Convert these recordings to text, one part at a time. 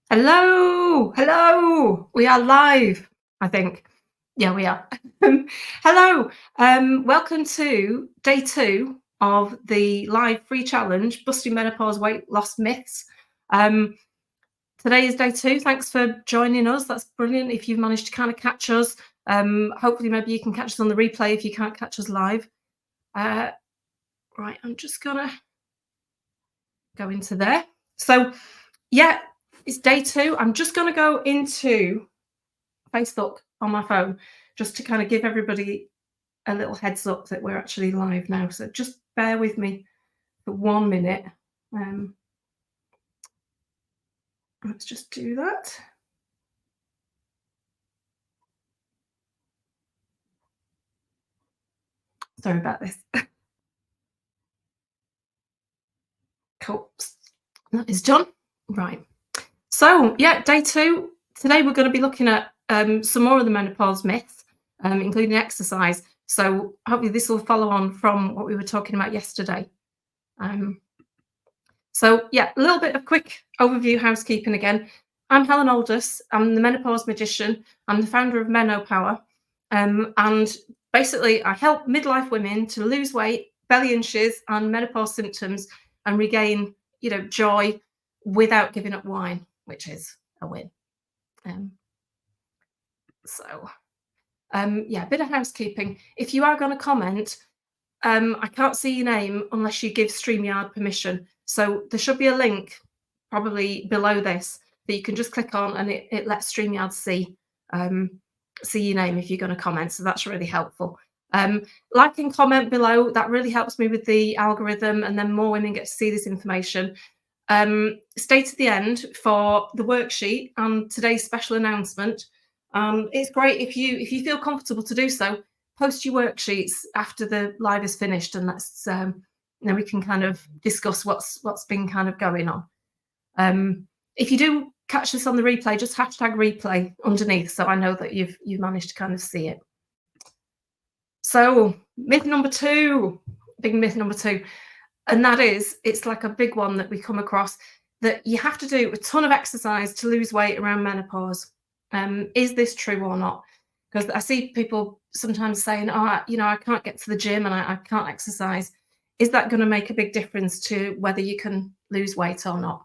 Hello, hello. We are live, I think. Yeah, we are. Hello. Welcome to day two of the live free challenge, Busting Menopause Weight Loss Myths. Um, Today is day two. Thanks for joining us. That's brilliant. If you've managed to kind of catch us, hopefully maybe you can catch us on the replay if you can't catch us live. Uh, right, I'm just gonna go into there. So yeah, it's day two. I'm just gonna go into Facebook on my phone just to kind of give everybody a little heads up that we're actually live now. So just bear with me for 1 minute. Um, let's just do that. Sorry about this. Cool. That is done. Right. So yeah, day two. Today we're going to be looking at some more of the menopause myths, including exercise. So hopefully this will follow on from what we were talking about yesterday. Um, So yeah, a little bit of quick overview housekeeping again. I'm Helen Aldous. I'm the menopause magician. I'm the founder of Meno Power. And basically I help midlife women to lose weight, belly inches and menopause symptoms and regain, joy without giving up wine, which is a win. Um, yeah, a bit of housekeeping. If you are going to comment, I can't see your name unless you give StreamYard permission. So there should be a link probably below this that you can just click on and it lets StreamYard see your name if you're going to comment. So that's really helpful. Like and comment below, that really helps me with the algorithm and then more women get to see this information. Stay to the end for the worksheet and today's special announcement. It's great if you feel comfortable to do so. Post your worksheets after the live is finished, and let's we can kind of discuss what's been kind of going on. If you do catch this on the replay, just hashtag replay underneath, so I know that you've managed to kind of see it. So myth number two, big myth number two, and that is it's like a big one that we come across that you have to do a ton of exercise to lose weight around menopause. Is this true or not? Because I see people sometimes saying, oh, I can't get to the gym and I can't exercise. Is that going to make a big difference to whether you can lose weight or not?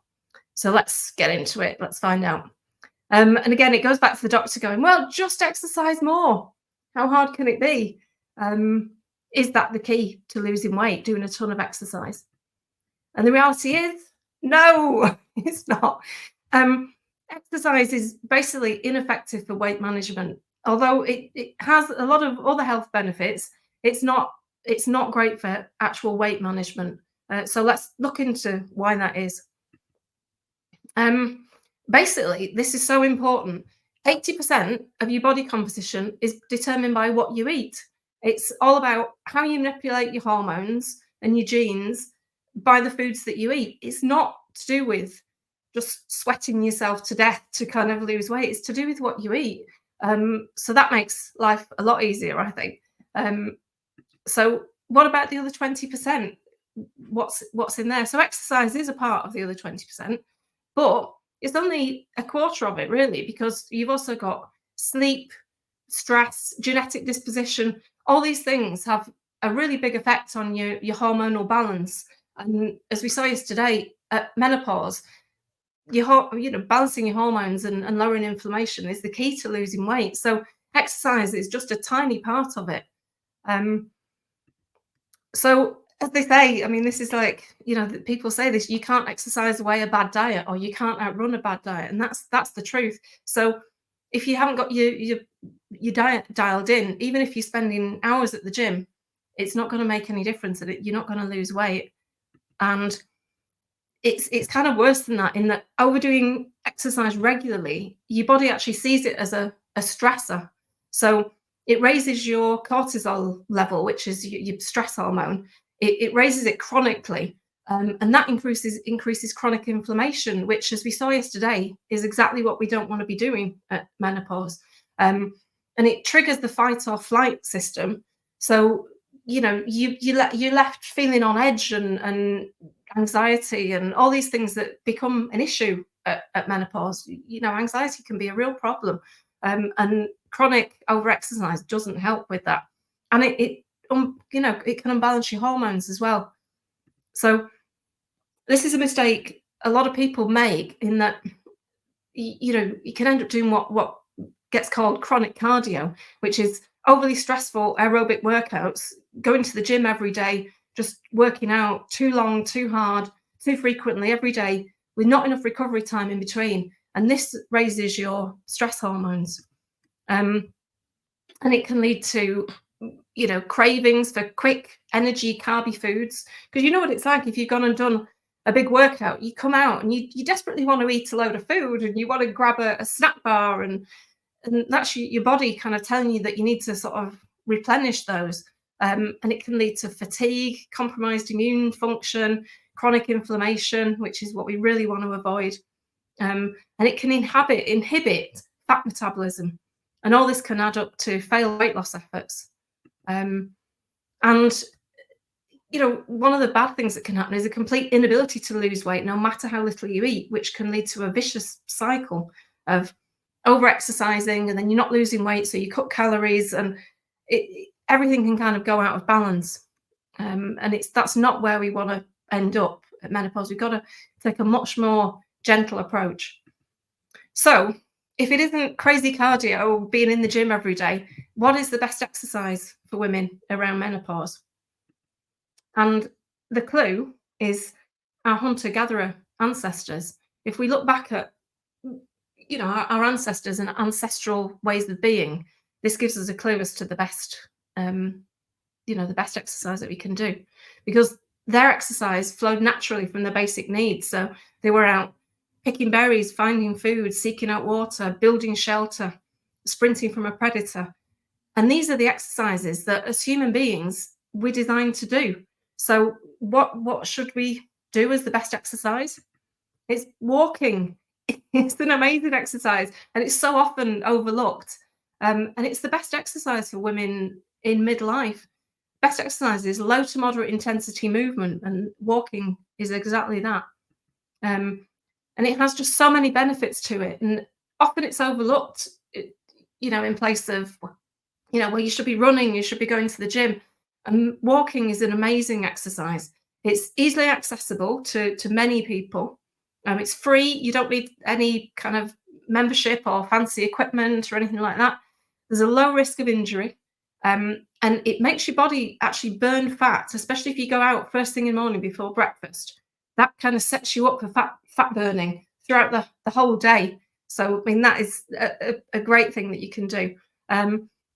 So let's get into it. Let's find out. And again, it goes back to the doctor going, well, just exercise more. How hard can it be? Is that the key to losing weight, doing a ton of exercise? And the reality is, no, it's not. Exercise is basically ineffective for weight management. Although it has a lot of other health benefits, it's not great for actual weight management. So let's look into why that is. Basically, this is so important. 80% of your body composition is determined by what you eat. It's all about how you manipulate your hormones and your genes by the foods that you eat. It's not to do with just sweating yourself to death to kind of lose weight. It's to do with what you eat. So that makes life a lot easier, I think. So what about the other 20%? What's in there? So exercise is a part of the other 20%, but it's only a quarter of it really, because you've also got sleep, stress, genetic disposition. All these things have a really big effect on your hormonal balance. And as we saw yesterday, at menopause, balancing your hormones and lowering inflammation is the key to losing weight. So exercise is just a tiny part of it. So as they say, I mean, this is like, people say this, you can't exercise away a bad diet or you can't outrun a bad diet. And that's the truth. So if you haven't got your diet dialed in, even if you're spending hours at the gym, it's not going to make any difference. You're not going to lose weight. And it's kind of worse than that, in that overdoing exercise regularly, your body actually sees it as a stressor. So it raises your cortisol level, which is your stress hormone. It raises it chronically, and that increases chronic inflammation, which, as we saw yesterday, is exactly what we don't want to be doing at menopause. And it triggers the fight or flight system. So you're left feeling on edge and anxiety and all these things that become an issue at menopause. Anxiety can be a real problem, and chronic overexercise doesn't help with that, and it can unbalance your hormones as well. So this is a mistake a lot of people make, in that you can end up doing what gets called chronic cardio, which is overly stressful aerobic workouts, going to the gym every day, just working out too long, too hard, too frequently every day, with not enough recovery time in between. And this raises your stress hormones. And it can lead to cravings for quick energy carby foods, because you know what it's like. If you've gone and done a big workout, you come out and you desperately want to eat a load of food, and you want to grab a snack bar, and that's your body kind of telling you that you need to sort of replenish those. And it can lead to fatigue, compromised immune function, chronic inflammation, which is what we really want to avoid. And it can inhibit fat metabolism, and all this can add up to failed weight loss efforts. And one of the bad things that can happen is a complete inability to lose weight, no matter how little you eat, which can lead to a vicious cycle of over exercising, and then you're not losing weight, so you cut calories, and everything can kind of go out of balance. And that's not where we want to end up at menopause. We've got to take a much more gentle approach. So if it isn't crazy cardio, being in the gym every day, what is the best exercise for women around menopause? And the clue is our hunter-gatherer ancestors. If we look back at our ancestors and ancestral ways of being, this gives us a clue as to the best the best exercise that we can do, because their exercise flowed naturally from the basic needs. So they were out picking berries, finding food, seeking out water, building shelter, sprinting from a predator. And these are the exercises that, as human beings, we're designed to do. So what should we do as the best exercise? It's walking. It's an amazing exercise, and it's so often overlooked. And it's the best exercise for women in midlife. Best exercise is low to moderate intensity movement, and walking is exactly that. And it has just so many benefits to it, and often it's overlooked. In place of well, you should be running, you should be going to the gym. And walking is an amazing exercise. It's easily accessible to many people. It's free. You don't need any kind of membership or fancy equipment or anything like that. There's a low risk of injury. And it makes your body actually burn fat, especially if you go out first thing in the morning before breakfast. That kind of sets you up for fat burning throughout the whole day. So, I mean, that is a great thing that you can do.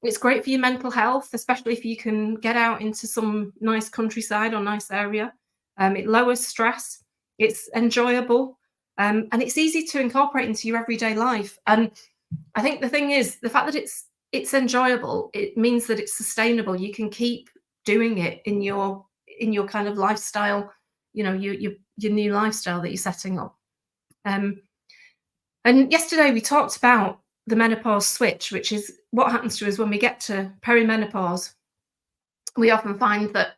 It's great for your mental health, especially if you can get out into some nice countryside or nice area. It lowers stress. It's enjoyable, and it's easy to incorporate into your everyday life. And I think the thing is, the fact that it's enjoyable, it means that it's sustainable. You can keep doing it in your kind of lifestyle, your new lifestyle that you're setting up. And yesterday we talked about the menopause switch, which is what happens to us when we get to perimenopause. We often find that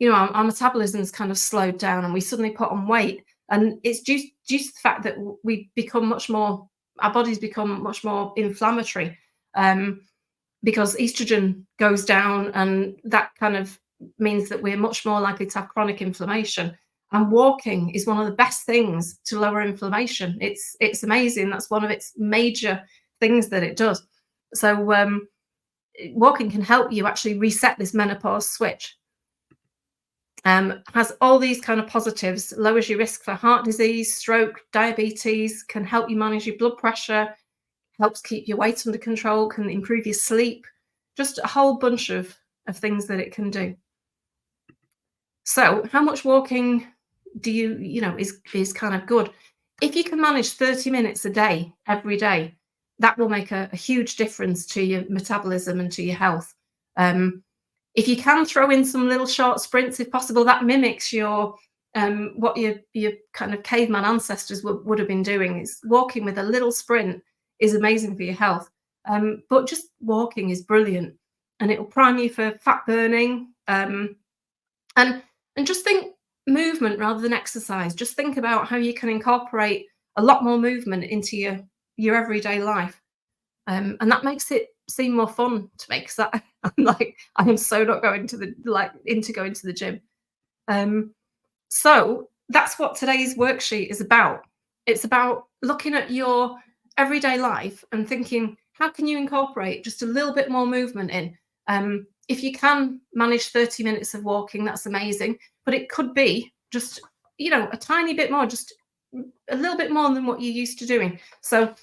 our metabolism's kind of slowed down, and we suddenly put on weight, and it's due to the fact that our bodies become much more inflammatory, because estrogen goes down, and that kind of means that we're much more likely to have chronic inflammation. And walking is one of the best things to lower inflammation. It's amazing. That's one of its major things that it does. So walking can help you actually reset this menopause switch. Has all these kind of positives: lowers your risk for heart disease, stroke, diabetes, can help you manage your blood pressure, helps keep your weight under control, can improve your sleep, just a whole bunch of things that it can do. So how much walking do is kind of good? If you can manage 30 minutes a day, every day, that will make a huge difference to your metabolism and to your health. If you can throw in some little short sprints, if possible, that mimics what your kind of caveman ancestors would have been doing. Is walking with a little sprint is amazing for your health. But just walking is brilliant, and it will prime you for fat burning. And just think, movement rather than exercise. Just think about how you can incorporate a lot more movement into your everyday life. And that makes it seem more fun to me because I'm like, I am so not going to the like into going to the gym. Um, so that's what today's worksheet is about. It's about looking at your everyday life and thinking, how can you incorporate just a little bit more movement in? If you can manage 30 minutes of walking, that's amazing. But it could be just, a tiny bit more, just a little bit more than what you're used to doing. So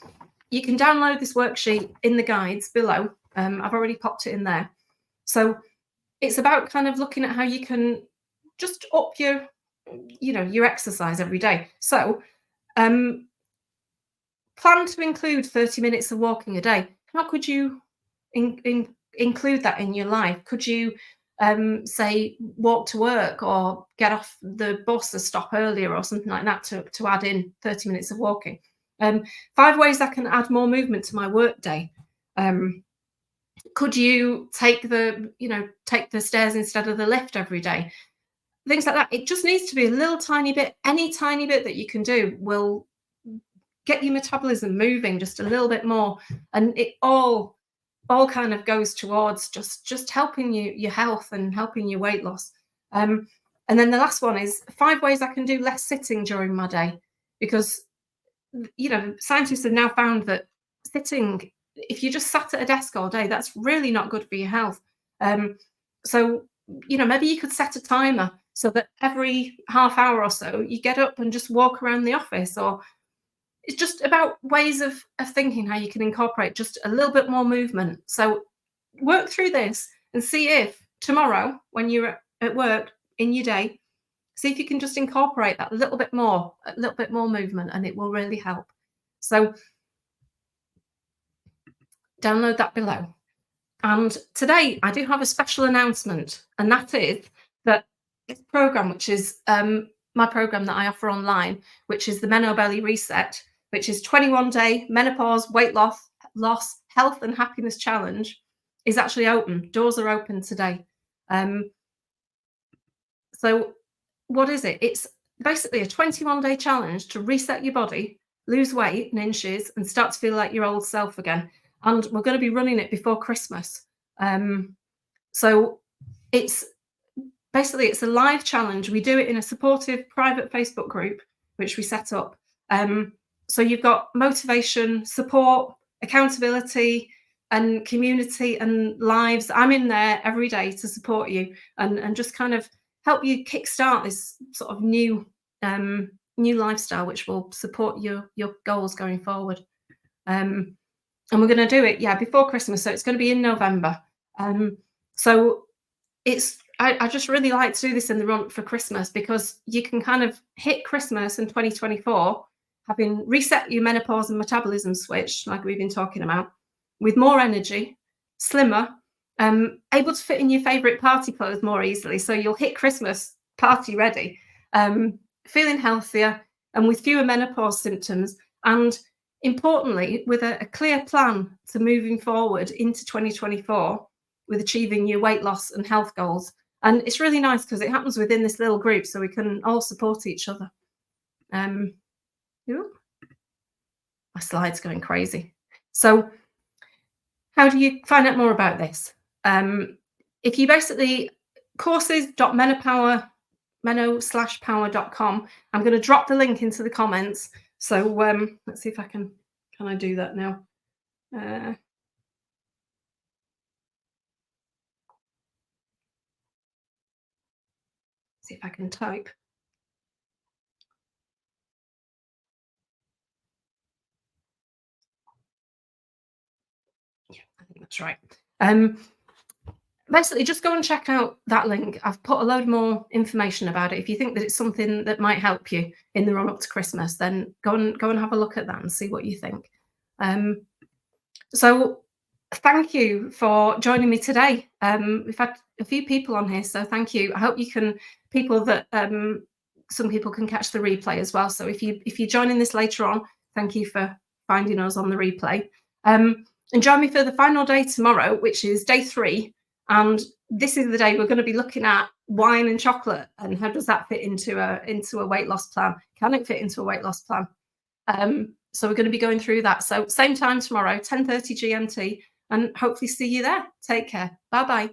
you can download this worksheet in the guides below. I've already popped it in there. So it's about kind of looking at how you can just up your exercise every day. So um, plan to include 30 minutes of walking a day. How could you include that in your life? Could you say walk to work or get off the bus or stop earlier or something like that to add in 30 minutes of walking? 5 ways I can add more movement to my work day. Could you take the stairs instead of the lift every day? Things like that. It just needs to be a little tiny bit. Any tiny bit that you can do will get your metabolism moving just a little bit more, and it all kind of goes towards just helping your health and helping your weight loss. And then the last one is 5 ways I can do less sitting during my day, because scientists have now found that sitting, if you just sat at a desk all day, that's really not good for your health. So maybe you could set a timer so that every half hour or so you get up and just walk around the office. Or it's just about ways of thinking how you can incorporate just a little bit more movement. So work through this and see if tomorrow, when you're at work in your day, see if you can just incorporate that a little bit more movement, and it will really help. So download that below. And today I do have a special announcement, and that is that this program, which is my program that I offer online, which is the Meno Belly Reset, which is 21-day menopause weight loss, health and happiness challenge, is actually open. Doors are open today. So what is it? It's basically a 21-day challenge to reset your body, lose weight in inches, and start to feel like your old self again. And we're going to be running it before Christmas. So it's it's a live challenge. We do it in a supportive private Facebook group, which we set up. So you've got motivation, support, accountability, and community and lives. I'm in there every day to support you and just kind of help you kickstart this sort of new lifestyle, which will support your goals going forward. And we're going to do it, before Christmas. So it's going to be in November. So I just really like to do this in the run for Christmas, because you can kind of hit Christmas in 2024 having reset your menopause and metabolism switch, like we've been talking about, with more energy, slimmer, able to fit in your favorite party clothes more easily. So you'll hit Christmas party ready, feeling healthier and with fewer menopause symptoms. And importantly, with a clear plan to moving forward into 2024 with achieving your weight loss and health goals. And it's really nice because it happens within this little group, so we can all support each other. Ooh, my slide's going crazy. So how do you find out more about this? If you basically courses.meno-power.com, I'm going to drop the link into the comments. So let's see if can I do that now? See if I can type. Yeah, I think that's right. Basically, just go and check out that link. I've put a load more information about it. If you think that it's something that might help you in the run up to Christmas, then go and have a look at that and see what you think. So thank you for joining me today. We've had a few people on here, so thank you. I hope some people can catch the replay as well. So if you're joining this later on, thank you for finding us on the replay. And join me for the final day tomorrow, which is day 3. And this is the day we're going to be looking at wine and chocolate and how does that fit into a weight loss plan? Can it fit into a weight loss plan? So we're going to be going through that. So same time tomorrow, 10:30 GMT, and hopefully see you there. Take care. Bye bye.